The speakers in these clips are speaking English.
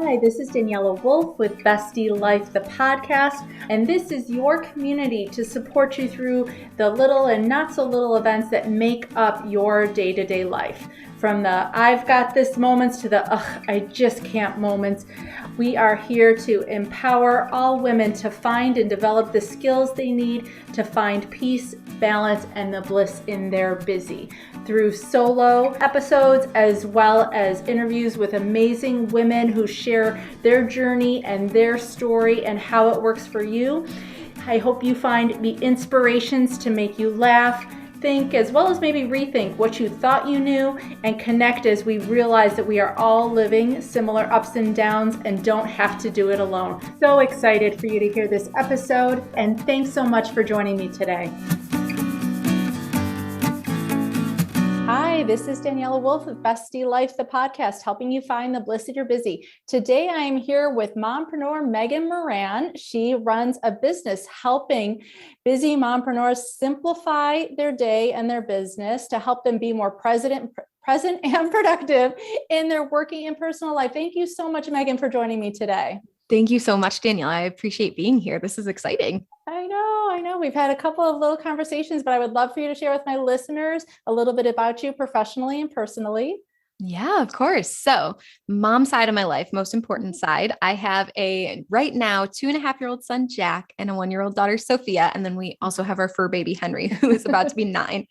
Hi, this is Daniela Wolf with Bestie Life, the podcast, and this is your community to support you through the little and not so little events that make up your day-to-day life. From the I've got this moments to the I just can't moments. We are here to empower all women to find and develop the skills they need to find peace, balance, and the bliss in their busy. Through solo episodes as well as interviews with amazing women who share their journey and their story and how it works for you. I hope you find the inspirations to make you laugh, think, as well as maybe rethink what you thought you knew, and connect as we realize that we are all living similar ups and downs and don't have to do it alone. So excited for you to hear this episode, and thanks so much for joining me today. Hi, this is Daniela Wolf of Bestie Life, the podcast, helping you find the bliss in your busy. Today, I am here with mompreneur Megan Moran. She runs a business helping busy mompreneurs simplify their day and their business to help them be more present and productive in their working and personal life. Thank you so much, Megan, for joining me today. Thank you so much, Danielle. I appreciate being here. This is exciting. I know. We've had a couple of little conversations, but I would love for you to share with my listeners a little bit about you professionally and personally. Yeah, of course. So mom side of my life, most important side, I have a right now 2.5-year-old son, Jack, and a 1-year-old daughter, Sophia. And then we also have our fur baby, Henry, who is about to be 9.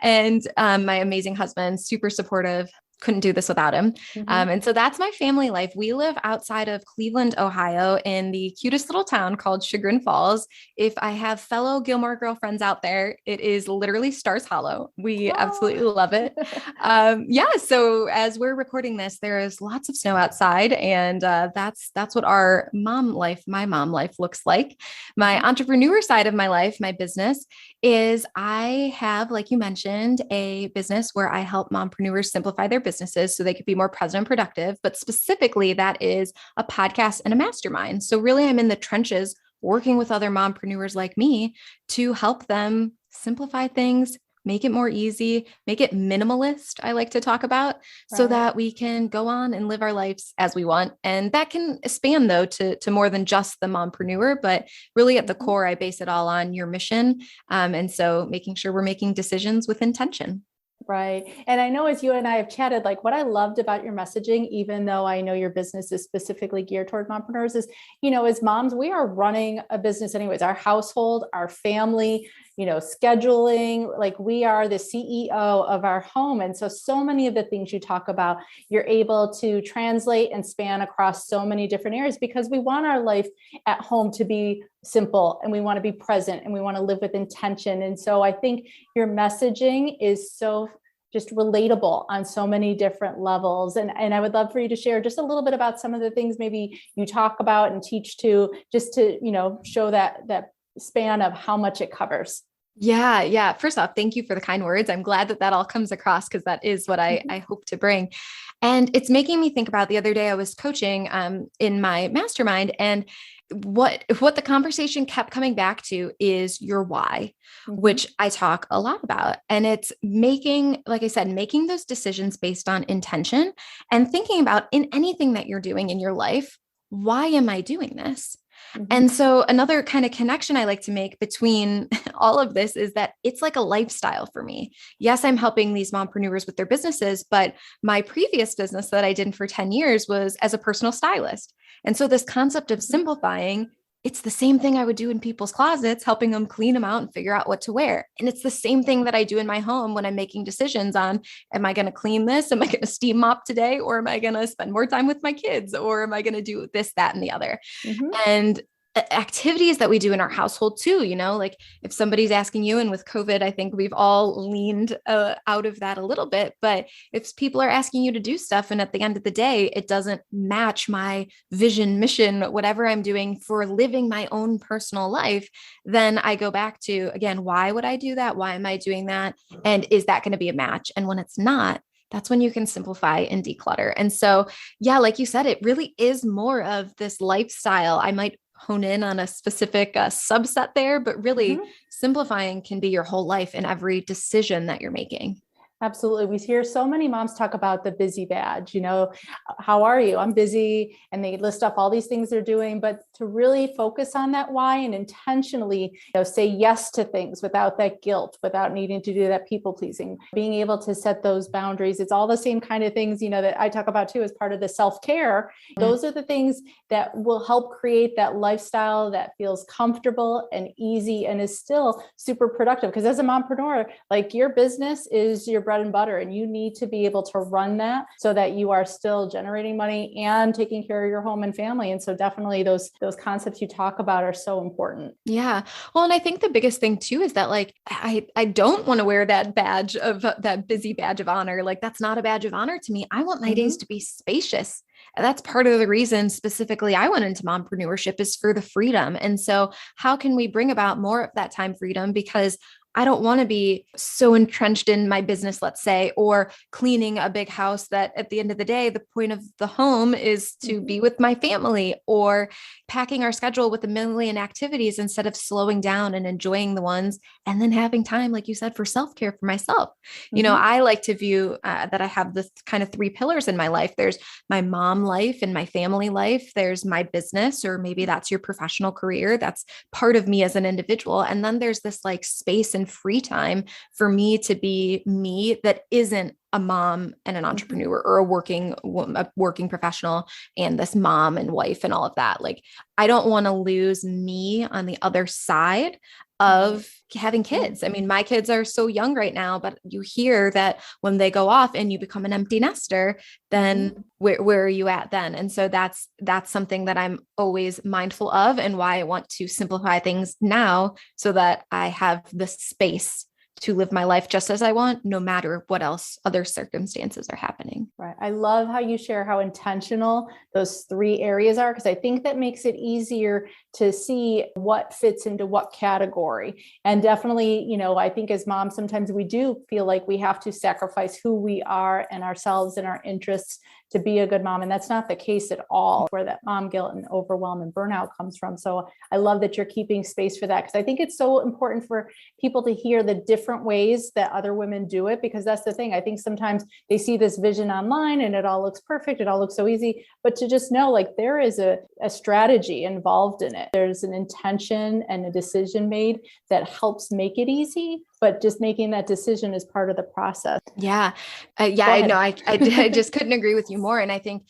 And my amazing husband, super supportive. Couldn't do this without him. And so that's my family life. We live outside of Cleveland, Ohio, in the cutest little town called Chagrin Falls. If I have fellow Gilmore girlfriends out there, it is literally Stars Hollow. We absolutely love it. So as we're recording this, there is lots of snow outside, and that's what our my mom life looks like. My entrepreneur side of my life, my business, is I have, like you mentioned, a business where I help mompreneurs simplify their businesses so they could be more present and productive. But specifically, that is a podcast and a mastermind. So really, I'm in the trenches working with other mompreneurs like me to help them simplify things, make it more easy, make it minimalist, I like to talk about, so that we can go on and live our lives as we want. And that can span, though, to more than just the mompreneur, but really at the core, I base it all on your mission. And so making sure we're making decisions with intention. Right. And I know as you and I have chatted, like what I loved about your messaging, even though I know your business is specifically geared toward mompreneurs, is, as moms, we are running a business anyways, our household, our family, scheduling, like we are the CEO of our home. And so many of the things you talk about, you're able to translate and span across so many different areas because we want our life at home to be simple, and we want to be present, and we want to live with intention. And so I think your messaging is so just relatable on so many different levels. And I would love for you to share just a little bit about some of the things maybe you talk about and teach to, just to, show that span of how much it covers. Yeah. First off, thank you for the kind words. I'm glad that all comes across because that is what I hope to bring. And it's making me think about the other day I was coaching in my mastermind, and what the conversation kept coming back to is your why, which I talk a lot about. And it's making, like I said, making those decisions based on intention and thinking about in anything that you're doing in your life, why am I doing this? And so another kind of connection I like to make between all of this is that it's like a lifestyle for me. Yes, I'm helping these mompreneurs with their businesses, but my previous business that I did for 10 years was as a personal stylist. And so this concept of simplifying, it's the same thing I would do in people's closets, helping them clean them out and figure out what to wear. And it's the same thing that I do in my home when I'm making decisions on, am I going to clean this? Am I going to steam mop today? Or am I going to spend more time with my kids? Or am I going to do this, that, and the other? And activities that we do in our household too, like if somebody's asking you, and with COVID, I think we've all leaned out of that a little bit, but if people are asking you to do stuff and at the end of the day, it doesn't match my vision, mission, whatever I'm doing for living my own personal life, then I go back to, again, why would I do that? Why am I doing that? And is that going to be a match? And when it's not, that's when you can simplify and declutter. And so, yeah, like you said, it really is more of this lifestyle. I might hone in on a specific subset there, but really simplifying can be your whole life and every decision that you're making. Absolutely. We hear so many moms talk about the busy badge, how are you? I'm busy. And they list off all these things they're doing, but to really focus on that why and intentionally, say yes to things without that guilt, without needing to do that people pleasing, being able to set those boundaries. It's all the same kind of things, that I talk about too, as part of the self-care. Those are the things that will help create that lifestyle that feels comfortable and easy and is still super productive. Because as a mompreneur, like your business is your bread and butter, and you need to be able to run that so that you are still generating money and taking care of your home and family. And so definitely those concepts you talk about are so important. Yeah. Well, and I think the biggest thing too is that like, I don't want to wear that badge of that busy badge of honor. Like that's not a badge of honor to me. I want my days to be spacious. And that's part of the reason specifically I went into mompreneurship is for the freedom. And so how can we bring about more of that time freedom? Because I don't want to be so entrenched in my business, let's say, or cleaning a big house that at the end of the day, the point of the home is to be with my family, or packing our schedule with a million activities instead of slowing down and enjoying the ones and then having time, like you said, for self-care for myself. I like to view that I have this kind of three pillars in my life. There's my mom life and my family life. There's my business, or maybe that's your professional career. That's part of me as an individual. And then there's this like space and free time for me to be me that isn't a mom and an entrepreneur or a working professional and this mom and wife and all of that. Like, I don't want to lose me on the other side of having kids. I mean, my kids are so young right now, but you hear that when they go off and you become an empty nester, then where are you at then? And so that's something that I'm always mindful of, and why I want to simplify things now so that I have the space to live my life just as I want, no matter what else other circumstances are happening. Right. I love how you share how intentional those three areas are, because I think that makes it easier to see what fits into what category. And definitely, I think as moms, sometimes we do feel like we have to sacrifice who we are and ourselves and our interests to be a good mom. And that's not the case at all, where that mom guilt and overwhelm and burnout comes from. So I love that you're keeping space for that, because I think it's so important for people to hear the different ways that other women do it, because that's the thing. I think sometimes they see this vision online and it all looks perfect. It all looks so easy, but to just know like there is a strategy involved in it. There's an intention and a decision made that helps make it easy, but just making that decision is part of the process. Yeah. I know. I just couldn't agree with you more. And I think,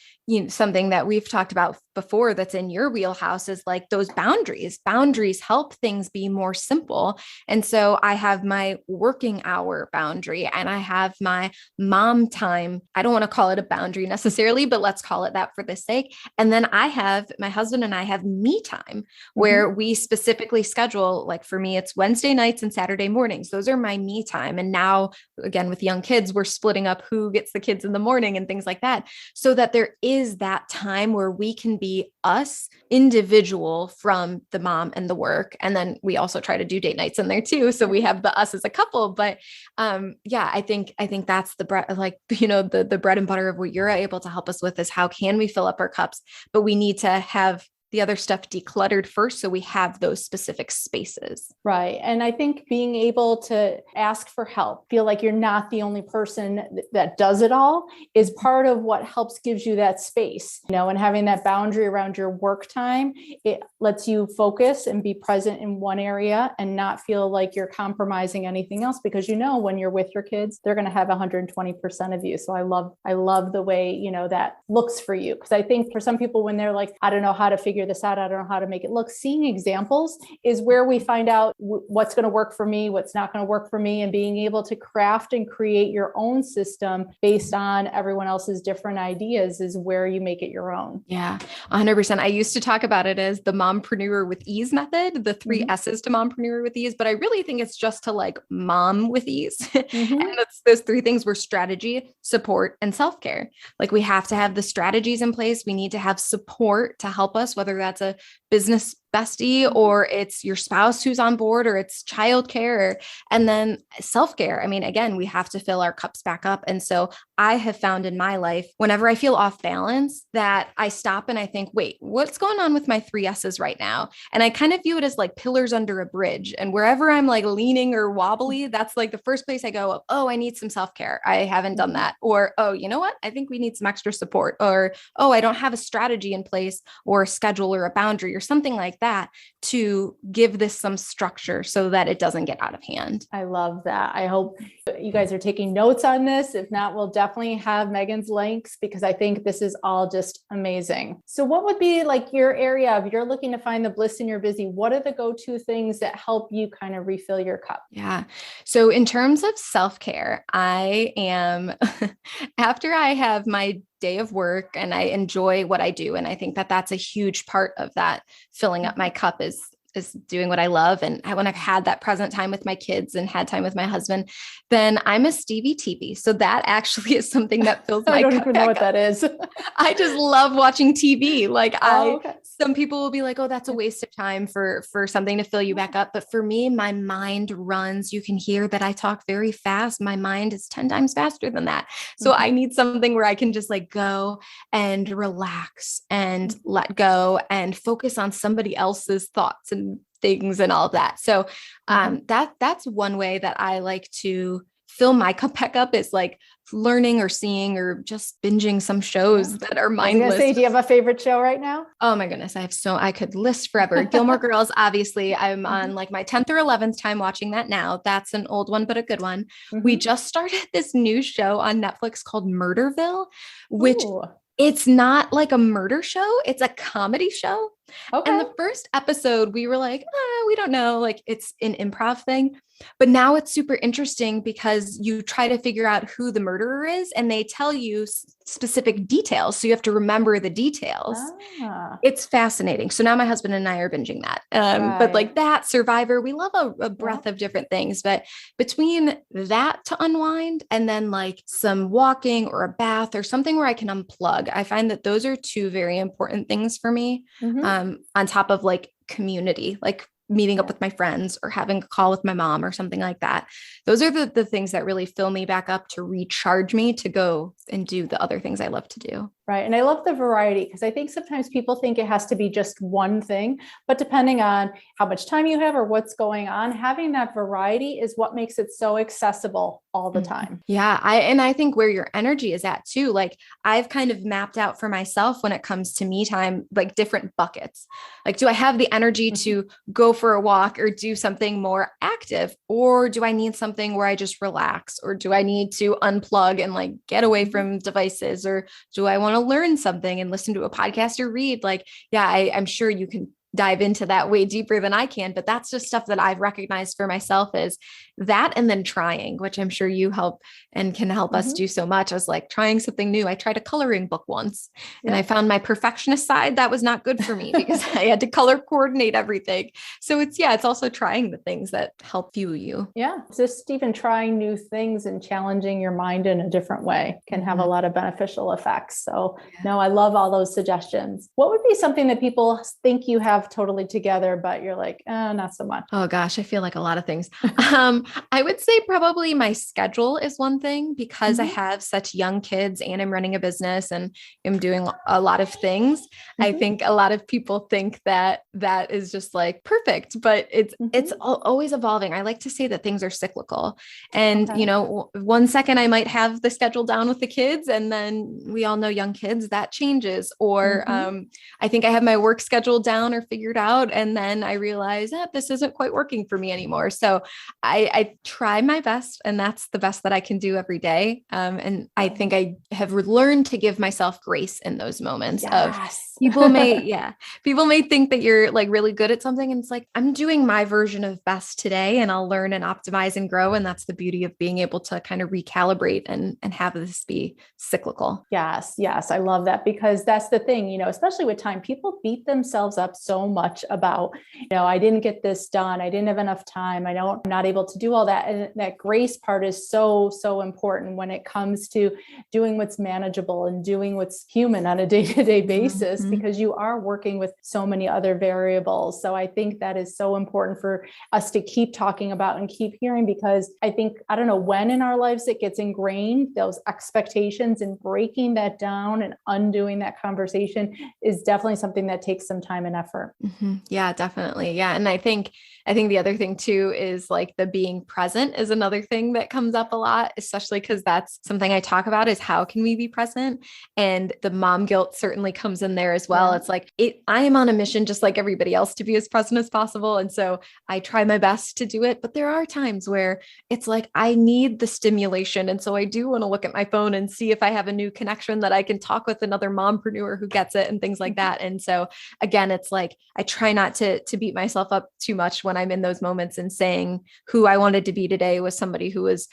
something that we've talked about before that's in your wheelhouse is like those boundaries. Boundaries help things be more simple. And so I have my working hour boundary and I have my mom time. I don't want to call it a boundary necessarily, but let's call it that for the sake. And then my husband and I have me time where we specifically schedule, like for me, it's Wednesday nights and Saturday mornings. Those are my me time. And now again, with young kids, we're splitting up who gets the kids in the morning and things like that, so that there is that time where we can be us individual from the mom and the work. And then we also try to do date nights in there too. So we have the us as a couple, but I think that's the bread, like, the bread and butter of what you're able to help us with is how can we fill up our cups, but we need to have the other stuff decluttered first, so we have those specific spaces. Right. And I think being able to ask for help, feel like you're not the only person that does it all, is part of what helps gives you that space, and having that boundary around your work time, it lets you focus and be present in one area and not feel like you're compromising anything else, because when you're with your kids, they're going to have 120% of you. So I love the way, that looks for you. Because I think for some people, when they're like, I don't know how to figure this out, I don't know how to make it look, seeing examples is where we find out what's going to work for me, what's not going to work for me, and being able to craft and create your own system based on everyone else's different ideas is where you make it your own. Yeah, 100%. I used to talk about it as the Mompreneur with Ease method, the three S's to Mompreneur with Ease, but I really think it's just to like mom with ease. And that's those three things were strategy, support, and self-care. Like we have to have the strategies in place. We need to have support to help us, whether that's a business bestie or it's your spouse who's on board or it's childcare. And then self-care. I mean, again, we have to fill our cups back up. And so I have found in my life, whenever I feel off balance, that I stop and I think, wait, what's going on with my 3 S's right now? And I kind of view it as like pillars under a bridge. And wherever I'm like leaning or wobbly, that's like the first place I go, oh, I need some self-care. I haven't done that. Or, oh, you know what? I think we need some extra support. Or, oh, I don't have a strategy in place or a schedule or a boundary or something like that to give this some structure so that it doesn't get out of hand. I love that. I hope you guys are taking notes on this. If not, we'll definitely have Megan's links because I think this is all just amazing. So what would be like your area if you're looking to find the bliss in your busy? What are the go-to things that help you kind of refill your cup? Yeah. So in terms of self-care, I am, after I have my day of work and I enjoy what I do, and I think that that's a huge part of that filling up my cup is doing what I love. And when I've had that present time with my kids and had time with my husband, then I'm a Stevie TV. So that actually is something that fills my cup. I don't even know what that is. I just love watching TV. Like some people will be like, oh, that's a waste of time for something to fill you back up. But for me, my mind runs. You can hear that I talk very fast. My mind is 10 times faster than that. So I need something where I can just like go and relax and let go and focus on somebody else's thoughts and things and all of that. So that's one way that I like to fill my cup back up is like learning or seeing or just binging some shows that are mindless. Do you have a favorite show right now? Oh my goodness. I could list forever. Gilmore Girls, obviously I'm on like my 10th or 11th time watching that now. That's an old one, but a good one. We just started this new show on Netflix called Murderville, which it's not like a murder show. It's a comedy show. Okay. And the first episode, we were like, we don't know, like it's an improv thing. But now it's super interesting because you try to figure out who the murderer is and they tell you specific details. So you have to remember the details. It's fascinating. So now my husband and I are binging that. But like that, Survivor, we love a breadth of different things. But between that to unwind and then like some walking or a bath or something where I can unplug, I find that those are two very important things for me. On top of like community, like meeting up with my friends or having a call with my mom or something like that. Those are the things that really fill me back up to recharge me to go and do the other things I love to do. Right. And I love the variety because I think sometimes people think it has to be just one thing, but depending on how much time you have or what's going on, having that variety is what makes it so accessible all the time. Yeah. I think where your energy is at too, like I've kind of mapped out for myself when it comes to me time, like different buckets. Like, do I have the energy to go for a walk or do something more active? Or do I need something where I just relax? Or do I need to unplug and like get away from devices? Or do I want to learn something and listen to a podcast or read? Like, yeah, I'm sure you can dive into that way deeper than I can, but that's just stuff that I've recognized for myself is that. And then trying, which I'm sure you help and can help us do so much. I was like trying something new. I tried a coloring book once and I found my perfectionist side. That was not good for me because I had to color coordinate everything. So it's also trying the things that help fuel you. Yeah. Just even trying new things and challenging your mind in a different way can have a lot of beneficial effects. So no, I love all those suggestions. What would be something that people think you have totally together, but you're like, not so much? Oh gosh, I feel like a lot of things. I would say probably my schedule is one thing because I have such young kids and I'm running a business and I'm doing a lot of things. I think a lot of people think that that is just like perfect, but it's always evolving. I like to say that things are cyclical and, one second I might have the schedule down with the kids and then we all know young kids that changes. Or I think I have my work schedule down or figured out. And then I realize that this isn't quite working for me anymore. So I try my best and that's the best that I can do every day. And I think I have learned to give myself grace in those moments of people may think that you're like really good at something. And it's like, I'm doing my version of best today and I'll learn and optimize and grow. And that's the beauty of being able to kind of recalibrate and have this be cyclical. Yes. I love that because that's the thing, especially with time, people beat themselves up so so much about, I didn't get this done. I didn't have enough time. I'm not able to do all that. And that grace part is so, so important when it comes to doing what's manageable and doing what's human on a day-to-day basis, because you are working with so many other variables. So I think that is so important for us to keep talking about and keep hearing, because I think, I don't know when in our lives it gets ingrained, those expectations, and breaking that down and undoing that conversation is definitely something that takes some time and effort. Yeah, definitely. Yeah. And I think the other thing too is like the being present is another thing that comes up a lot, especially because that's something I talk about, is how can we be present? And the mom guilt certainly comes in there as well. Yeah. It's like, I am on a mission just like everybody else to be as present as possible. And so I try my best to do it, but there are times where it's like, I need the stimulation. And so I do want to look at my phone and see if I have a new connection that I can talk with another mompreneur who gets it and things like that. And so again, it's like, I try not to beat myself up too much when I'm in those moments, and saying who I wanted to be today was somebody who was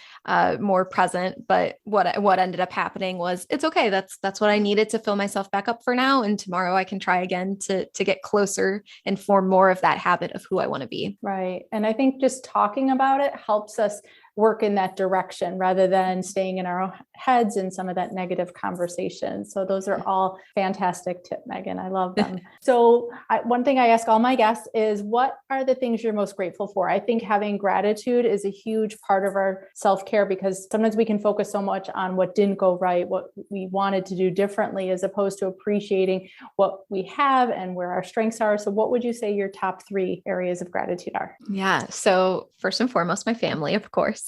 more present. But what ended up happening was, it's okay. That's what I needed to fill myself back up for now. And tomorrow I can try again to get closer and form more of that habit of who I want to be. Right. And I think just talking about it helps us work in that direction rather than staying in our own heads in some of that negative conversation. So those are all fantastic tips, Megan. I love them. So one thing I ask all my guests is, what are the things you're most grateful for? I think having gratitude is a huge part of our self-care, because sometimes we can focus so much on what didn't go right, what we wanted to do differently, as opposed to appreciating what we have and where our strengths are. So what would you say your top 3 areas of gratitude are? Yeah. So first and foremost, my family, of course.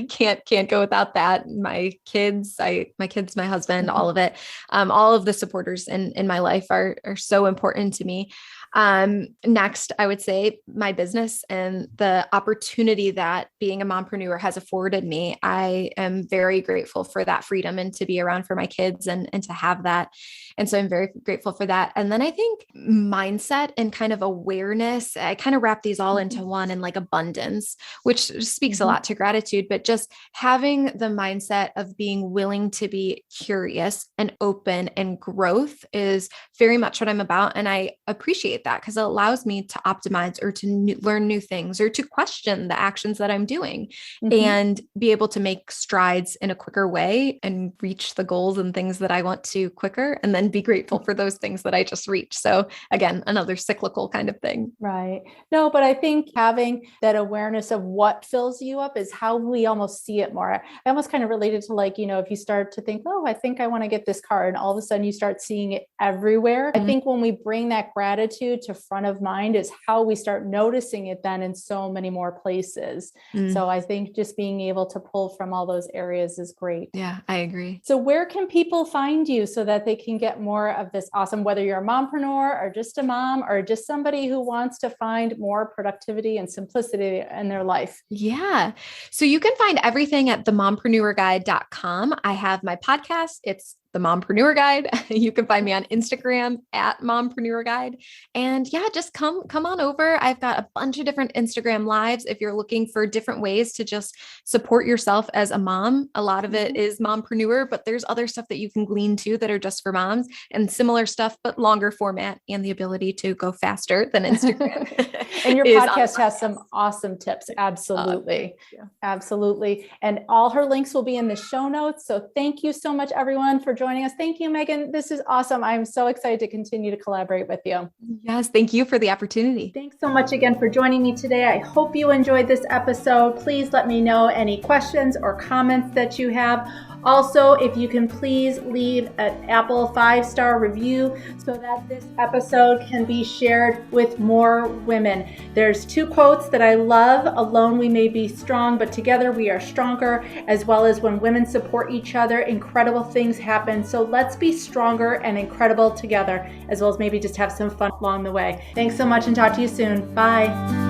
Can't go without that. My kids, my husband, all of it. All of the supporters in my life are so important to me. Next, I would say my business and the opportunity that being a mompreneur has afforded me. I am very grateful for that freedom and to be around for my kids and to have that. And so I'm very grateful for that. And then I think mindset and kind of awareness, I kind of wrap these all into one, and like abundance, which speaks a lot to gratitude, but just having the mindset of being willing to be curious and open, and growth is very much what I'm about. And I appreciate that, because it allows me to optimize or to learn new things, or to question the actions that I'm doing, and be able to make strides in a quicker way and reach the goals and things that I want to quicker, and then be grateful for those things that I just reached. So again, another cyclical kind of thing. Right. No, but I think having that awareness of what fills you up is how we almost see it more. I almost kind of related to, like, if you start to think, oh, I think I want to get this car, and all of a sudden you start seeing it everywhere. I think when we bring that gratitude to front of mind is how we start noticing it then in so many more places. So I think just being able to pull from all those areas is great. Yeah, I agree. So where can people find you so that they can get more of this awesome, whether you're a mompreneur or just a mom or just somebody who wants to find more productivity and simplicity in their life? Yeah. So you can find everything at themompreneurguide.com. I have my podcast. It's The Mompreneur Guide. You can find me on Instagram at Mompreneur Guide. And yeah, just come on over. I've got a bunch of different Instagram lives if you're looking for different ways to just support yourself as a mom. A lot of it is mompreneur, but there's other stuff that you can glean too that are just for moms, and similar stuff, but longer format, and the ability to go faster than Instagram. And your podcast has some awesome tips. Absolutely. Absolutely. And all her links will be in the show notes. So thank you so much, everyone, for joining us. Thank you, Megan. This is awesome. I'm so excited to continue to collaborate with you. Yes. Thank you for the opportunity. Thanks so much again for joining me today. I hope you enjoyed this episode. Please let me know any questions or comments that you have. Also, if you can please leave an Apple 5-star review so that this episode can be shared with more women. There's 2 quotes that I love. Alone we may be strong, but together we are stronger, as well as when women support each other, incredible things happen. So let's be stronger and incredible together, as well as maybe just have some fun along the way. Thanks so much, and talk to you soon. Bye.